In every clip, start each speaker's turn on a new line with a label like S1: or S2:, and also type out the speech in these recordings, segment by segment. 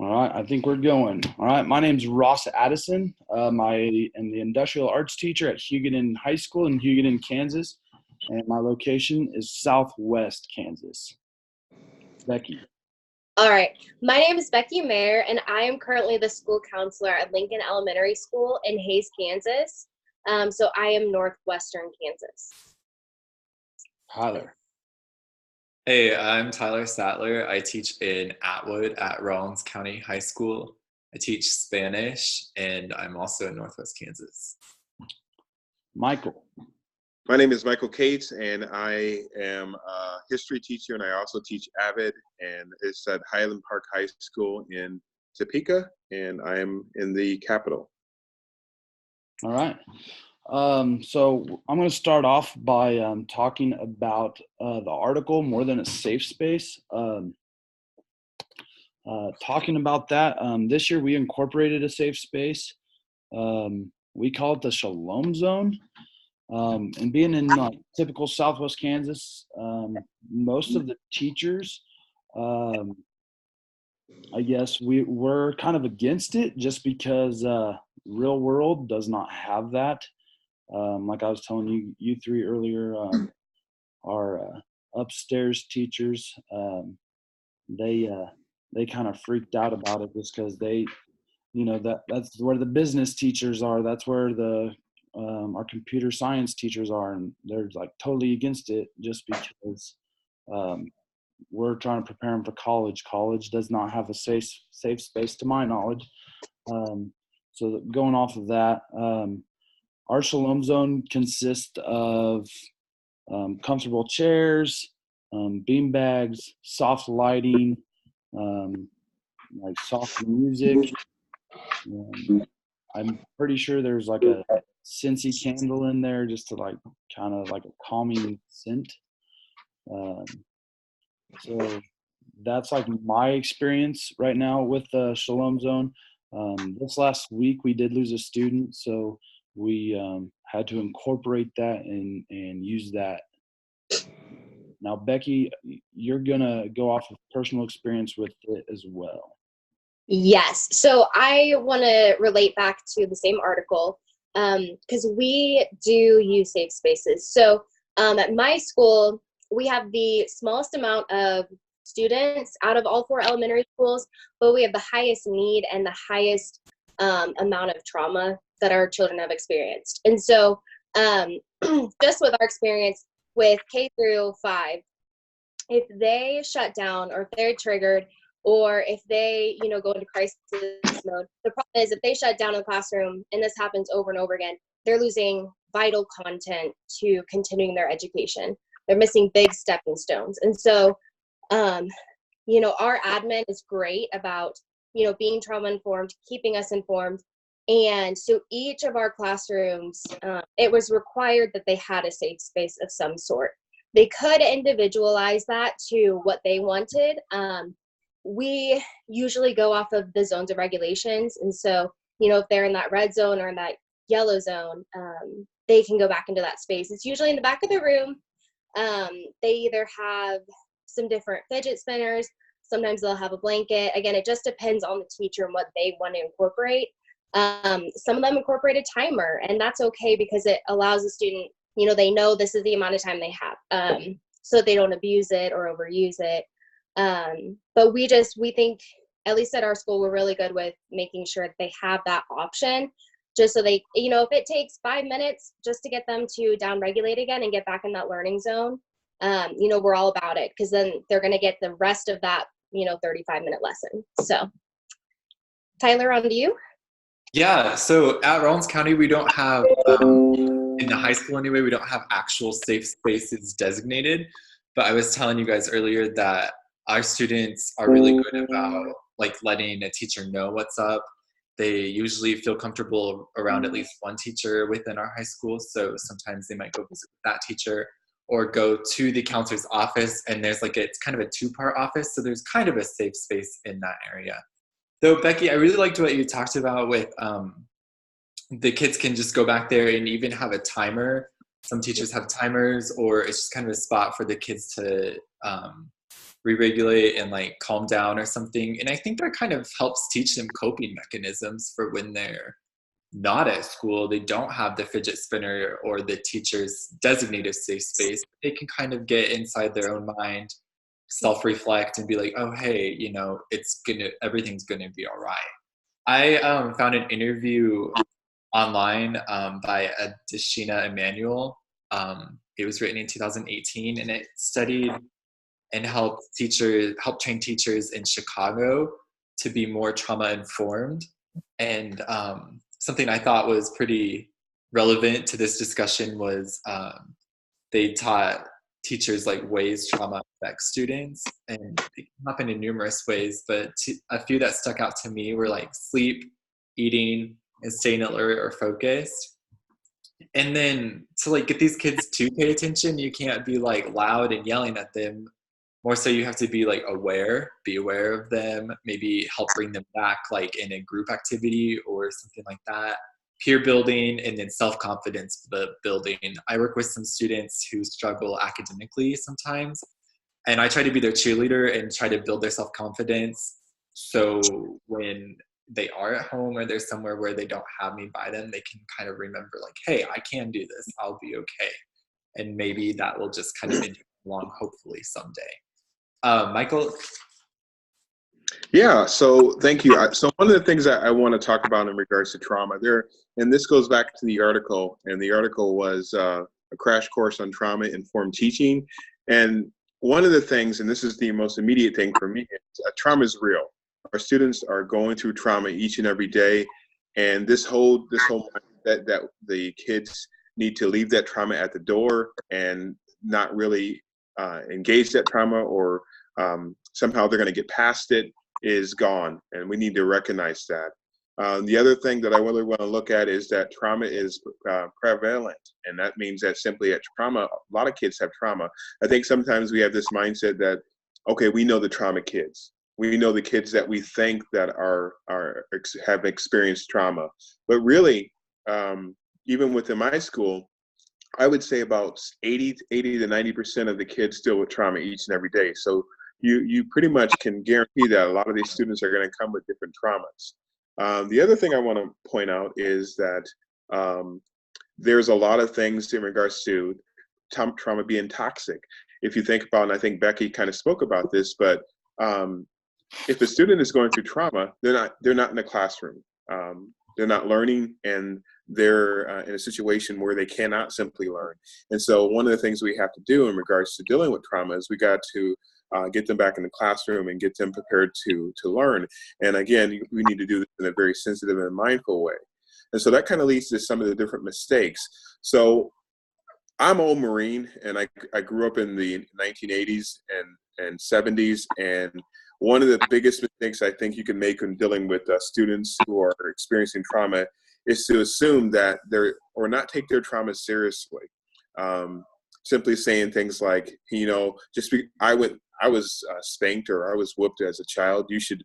S1: All right, I think we're going. All right, my name's Ross Addison. I am the industrial arts teacher at Hugoton High School in Hugoton, Kansas, and my location is Southwest Kansas. Becky.
S2: All right. My name is Becky Mayer, and I am currently the school counselor at Lincoln Elementary School in Hays, Kansas. So I am Northwestern Kansas.
S1: Tyler.
S3: Hey, I'm Tyler Sattler. I teach in Atwood at Rollins County High School. I teach Spanish, and I'm also in Northwest Kansas.
S1: Michael.
S4: My name is Michael Cates, and I am a history teacher, and I also teach AVID, and it's at Highland Park High School in Topeka, and I am in the capital.
S1: All right. So I'm going to start off by talking about the article, More Than a Safe Space. Talking about that, this year we incorporated a safe space. We call it the Shalom Zone. And being in typical Southwest Kansas, most of the teachers, I guess we're kind of against it just because real world does not have that. Like I was telling you three earlier, our upstairs teachers, they kind of freaked out about it just because that's where the business teachers are. That's where our computer science teachers are, and they're like totally against it just because we're trying to prepare them for college. College does not have a safe space to my knowledge. So going off of that, our Shalom Zone consists of comfortable chairs, bean bags, soft lighting, like soft music. I'm pretty sure there's like a Scentsy candle in there just to like kind of like a calming scent. So that's like my experience right now with the Shalom Zone. This last week we did lose a student, so we had to incorporate that and use that. Now, Becky, you're gonna go off of personal experience with it as well.
S2: Yes. So I want to relate back to the same article because we do use safe spaces. So at my school, we have the smallest amount of students out of all 4 elementary schools, but we have the highest need and the highest amount of trauma that our children have experienced. And so just with our experience with K through 5, if they shut down or if they're triggered or if they, go into crisis mode, the problem is if they shut down in the classroom, and this happens over and over again, they're losing vital content to continuing their education. They're missing big stepping stones. And so, our admin is great about, being trauma informed, keeping us informed. And so each of our classrooms, it was required that they had a safe space of some sort. They could individualize that to what they wanted. We usually go off of the zones of regulations. And so, if they're in that red zone or in that yellow zone, they can go back into that space. It's usually in the back of the room. They either have some different fidget spinners. Sometimes they'll have a blanket. Again, it just depends on the teacher and what they want to incorporate. Some of them incorporate a timer, and that's okay because it allows the student, they know this is the amount of time they have, so they don't abuse it or overuse it. But we think, at least at our school, we're really good with making sure that they have that option, just so they, if it takes 5 minutes just to get them to down-regulate again and get back in that learning zone, we're all about it, because then they're going to get the rest of that, 35-minute lesson. So, Tyler, on to you.
S3: Yeah, so at Rollins County, we don't have, in the high school anyway, we don't have actual safe spaces designated. But I was telling you guys earlier that our students are really good about like letting a teacher know what's up. They usually feel comfortable around at least one teacher within our high school. So sometimes they might go visit that teacher or go to the counselor's office, and there's it's kind of a 2-part office. So there's kind of a safe space in that area. Though, Becky, I really liked what you talked about with the kids can just go back there and even have a timer. Some teachers have timers, or it's just kind of a spot for the kids to re-regulate and like calm down or something. And I think that kind of helps teach them coping mechanisms for when they're not at school, they don't have the fidget spinner or the teacher's designated safe space. They can kind of get inside their own mind, self-reflect, and be like, oh, hey, you know, everything's gonna be all right. I found an interview online by Adeshina Emanuel. It was written in 2018, and it studied and helped train teachers in Chicago to be more trauma informed. And something I thought was pretty relevant to this discussion was they taught teachers like ways trauma affects students, and it can happen in numerous ways, but a few that stuck out to me were like sleep, eating, and staying alert or focused. And then to like get these kids to pay attention, you can't be like loud and yelling at them. More so you have to be like be aware of them, maybe help bring them back like in a group activity or something like that. Peer building, and then self-confidence building. I work with some students who struggle academically sometimes, and I try to be their cheerleader and try to build their self-confidence. So when they are at home or they're somewhere where they don't have me by them, they can kind of remember like, hey, I can do this, I'll be okay. And maybe that will just kind of along hopefully someday. Michael?
S4: Yeah, so thank you. So one of the things that I want to talk about in regards to trauma and this goes back to the article, and the article was a crash course on trauma-informed teaching. And one of the things, and this is the most immediate thing for me, is trauma is real. Our students are going through trauma each and every day, and this whole that the kids need to leave that trauma at the door and not really engage that trauma, or somehow they're going to get past it, is gone, and we need to recognize that. The other thing that I really want to look at is that trauma is prevalent, and that means that simply at trauma, a lot of kids have trauma. I think sometimes we have this mindset that, okay, we know the trauma kids. We know the kids that we think that have experienced trauma. But really, even within my school, I would say about 80 to 90% of the kids deal with trauma each and every day. So you pretty much can guarantee that a lot of these students are going to come with different traumas. The other thing I want to point out is that there's a lot of things in regards to trauma being toxic. If you think about, and I think Becky kind of spoke about this, but if a student is going through trauma, they're not in a classroom. They're not learning, and they're in a situation where they cannot simply learn. And so one of the things we have to do in regards to dealing with trauma is we got to get them back in the classroom and get them prepared to learn. And again, we need to do this in a very sensitive and mindful way. And so that kind of leads to some of the different mistakes. So I'm old Marine, and I grew up in the 1980s and 70s, and one of the biggest mistakes I think you can make when dealing with students who are experiencing trauma is to assume that or not take their trauma seriously. Simply saying things like, you know, I was spanked or I was whooped as a child, you should,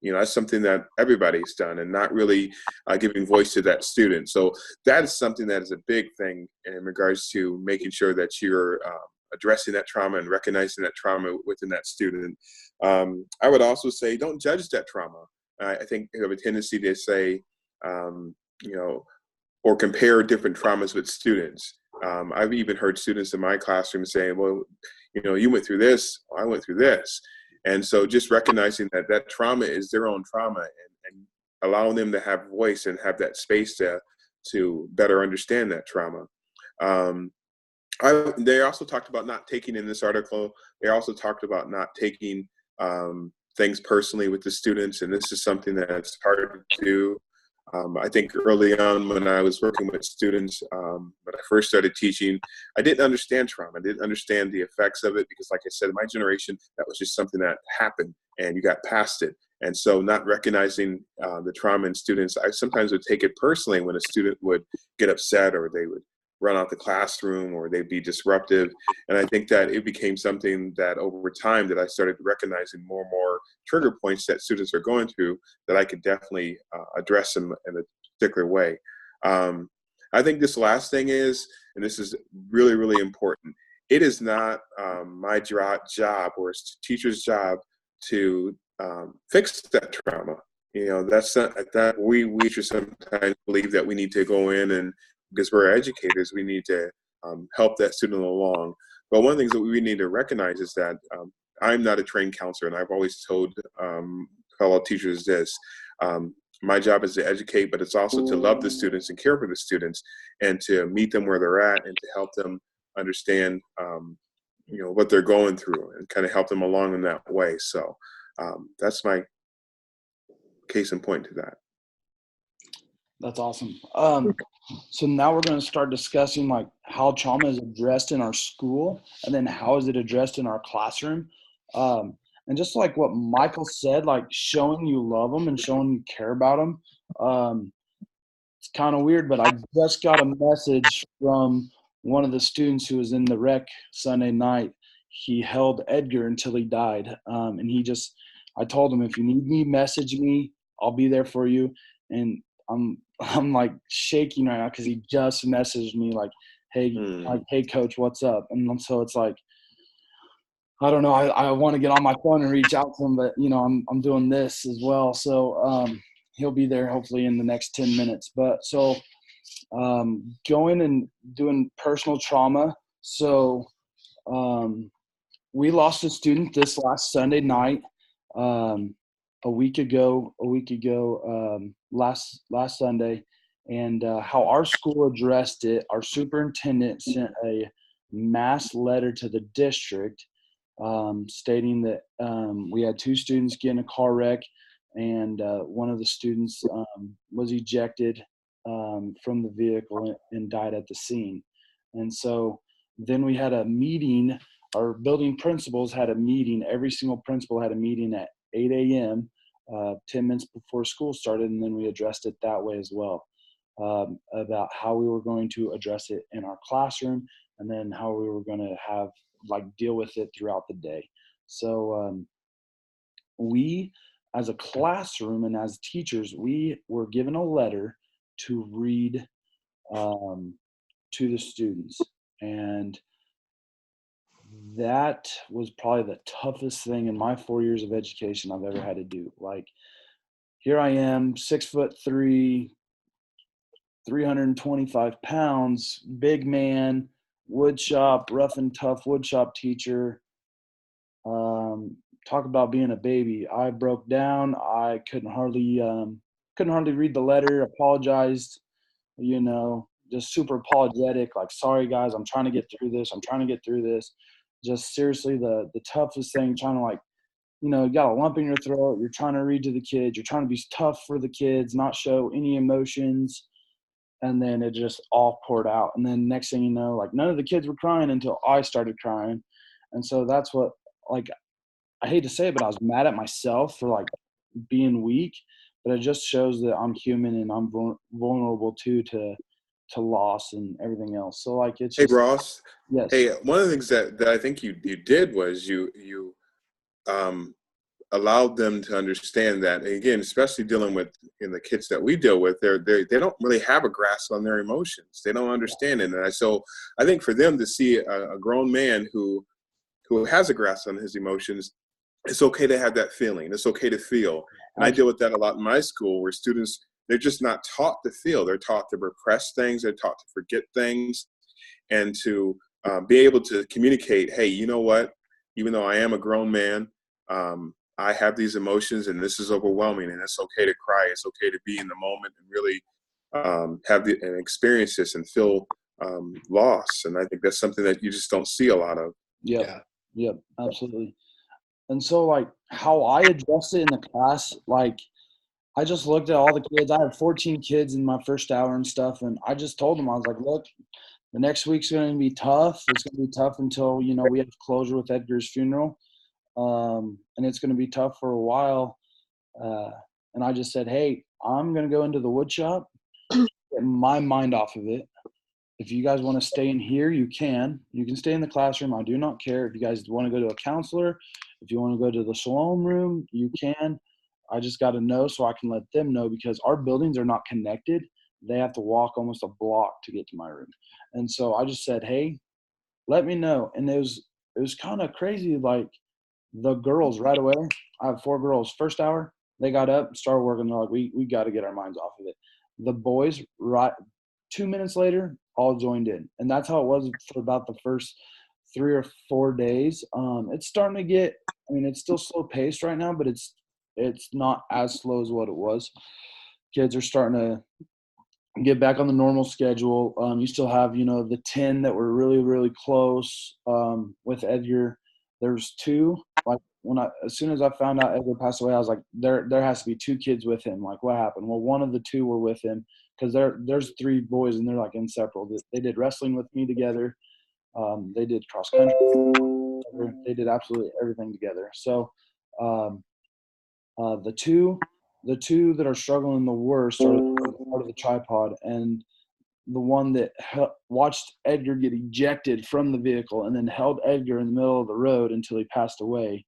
S4: you know, that's something that everybody's done, and not really giving voice to that student. So that is something that is a big thing in regards to making sure that you're addressing that trauma and recognizing that trauma within that student. I would also say, don't judge that trauma. I think you have a tendency to say, you know, or compare different traumas with students. I've even heard students in my classroom saying, well, you know, you went through this, I went through this. And so just recognizing that trauma is their own trauma, and allowing them to have voice and have that space to better understand that trauma. They also talked about not taking, in this article, they also talked about not taking things personally with the students, and this is something that's hard to do. I think early on when I was working with students, when I first started teaching, I didn't understand trauma. I didn't understand the effects of it because, like I said, in my generation, that was just something that happened and you got past it. And so not recognizing the trauma in students, I sometimes would take it personally when a student would get upset, or they would run out the classroom, or they'd be disruptive. And I think that it became something that over time that I started recognizing more and more trigger points that students are going through, that I could definitely address them in a particular way. I think this last thing is, and this is really, really important, it is not my job or teacher's job to fix that trauma. You know, that's not that we just sometimes believe that we need to go in and because we're educators, we need to help that student along. But one of the things that we need to recognize is that I'm not a trained counselor, and I've always told fellow teachers this. My job is to educate, but it's also to love the students and care for the students and to meet them where they're at and to help them understand, what they're going through and kind of help them along in that way. So that's my case in point to that.
S1: That's awesome. So now we're going to start discussing like how trauma is addressed in our school and then how is it addressed in our classroom. And just like what Michael said, like showing you love them and showing you care about them. It's kind of weird, but I just got a message from one of the students who was in the rec Sunday night. He held Edgar until he died. And I told him, if you need me, message me. I'll be there for you. And I'm like shaking right now because he just messaged me like, hey coach, what's up? And so it's like, I don't know. I want to get on my phone and reach out to him, but I'm doing this as well. So he'll be there hopefully in the next 10 minutes. But so going and doing personal trauma. So we lost a student this last Sunday night. A week ago, last Sunday, and how our school addressed it, our superintendent sent a mass letter to the district stating that we had 2 students get in a car wreck, and one of the students was ejected from the vehicle and died at the scene. And so then we had a meeting. Our building principals had a meeting. Every single principal had a meeting at 8 a.m., 10 minutes before school started, and then we addressed it that way as well, about how we were going to address it in our classroom and then how we were going to deal with it throughout the day. So we, as a classroom and as teachers, we were given a letter to read to the students. And that was probably the toughest thing in my 4 years of education I've ever had to do. Like, here I am, 6'3", 325 pounds, big man, woodshop, rough and tough woodshop teacher. Talk about being a baby. I broke down. I couldn't hardly read the letter, apologized, just super apologetic, like, sorry guys, I'm trying to get through this. Just seriously the toughest thing, trying to you got a lump in your throat, you're trying to read to the kids, you're trying to be tough for the kids, not show any emotions, and then it just all poured out. And then next thing you know, none of the kids were crying until I started crying. And so that's what, I hate to say it, but I was mad at myself for being weak, but it just shows that I'm human and I'm vulnerable too to loss and everything else. So it's just,
S4: Hey Ross.
S1: yes.
S4: Hey, one of the things that I think you did was you allowed them to understand that, and again, especially dealing with the kids that we deal with, they don't really have a grasp on their emotions. They don't understand it. And so I think for them to see a grown man who has a grasp on his emotions, it's okay to have that feeling. It's okay to feel. And I deal with that a lot in my school, where students, they're just not taught to feel. They're taught to repress things. They're taught to forget things, and to be able to communicate, hey, you know what? Even though I am a grown man, I have these emotions and this is overwhelming, and it's okay to cry. It's okay to be in the moment and really and experience this and feel loss. And I think that's something that you just don't see a lot of.
S1: Yep, absolutely. And so how I addressed it in the class, I just looked at all the kids. I had 14 kids in my first hour and stuff, and I just told them, I was like, look, the next week's going to be tough. It's going to be tough until, we have closure with Edgar's funeral. And it's going to be tough for a while. And I just said, hey, I'm going to go into the wood shop, get my mind off of it. If you guys want to stay in here, you can stay in the classroom. I do not care. If you guys want to go to a counselor, if you want to go to the shalom room, you can. I just got to know so I can let them know, because our buildings are not connected. They have to walk almost a block to get to my room. And so I just said, hey, let me know. And it was kind of crazy. Like the girls right away, I have 4 girls. First hour, they got up, started working. They're like, we got to get our minds off of it. The boys, right 2 minutes later, all joined in. And that's how it was for about the first 3 or 4 days. It's starting to get, I mean, it's still slow paced right now, but it's not as slow as what it was. Kids are starting to get back on the normal schedule. You still have, the 10 that were really, really close with Edgar. There's 2. Like as soon as I found out Edgar passed away, I was like, there has to be 2 kids with him. Like, what happened? Well, one of the 2 were with him because there's 3 boys and they're like inseparable. They did wrestling with me together. They did cross country. They did absolutely everything together. So the two that are struggling the worst are part of the tripod, and the one that watched Edgar get ejected from the vehicle and then held Edgar in the middle of the road until he passed away